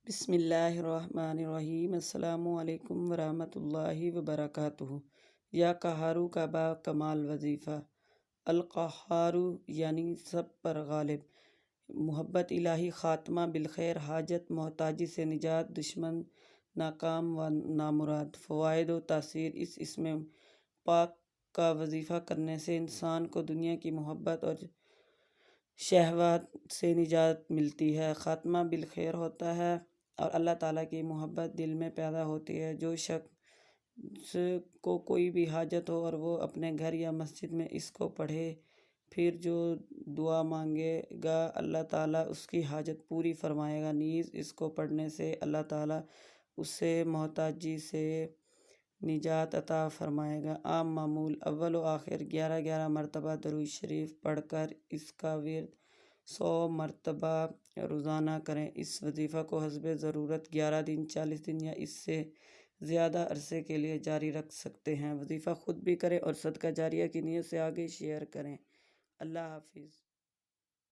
بسم اللہ الرحمن الرحیم۔ السلام علیکم ورحمۃ اللہ وبرکاتہ۔ یا قہارو کا با کمال وظیفہ۔ القہارو یعنی سب پر غالب۔ محبت الہی، خاتمہ بالخیر، حاجت محتاجی سے نجات، دشمن ناکام و نامراد۔ فوائد و تاثیر۔ اس اسم پاک کا وظیفہ کرنے سے انسان کو دنیا کی محبت اور شہوات سے نجات ملتی ہے، خاتمہ بالخیر ہوتا ہے اور اللہ تعالیٰ کی محبت دل میں پیدا ہوتی ہے۔ جو شخص کو کوئی بھی حاجت ہو اور وہ اپنے گھر یا مسجد میں اس کو پڑھے، پھر جو دعا مانگے گا اللہ تعالیٰ اس کی حاجت پوری فرمائے گا۔ نیز اس کو پڑھنے سے اللہ تعالیٰ اسے محتاجی سے نجات عطا فرمائے گا۔ عام معمول: اول و آخر 11 مرتبہ درود شریف پڑھ کر اس کا ورد 100 مرتبہ روزانہ کریں۔ اس وظیفہ کو حسب ضرورت 11 دن، 40 دن یا اس سے زیادہ عرصے کے لیے جاری رکھ سکتے ہیں۔ وظیفہ خود بھی کریں اور صدقہ جاریہ کی نیت سے آگے شیئر کریں۔ اللہ حافظ۔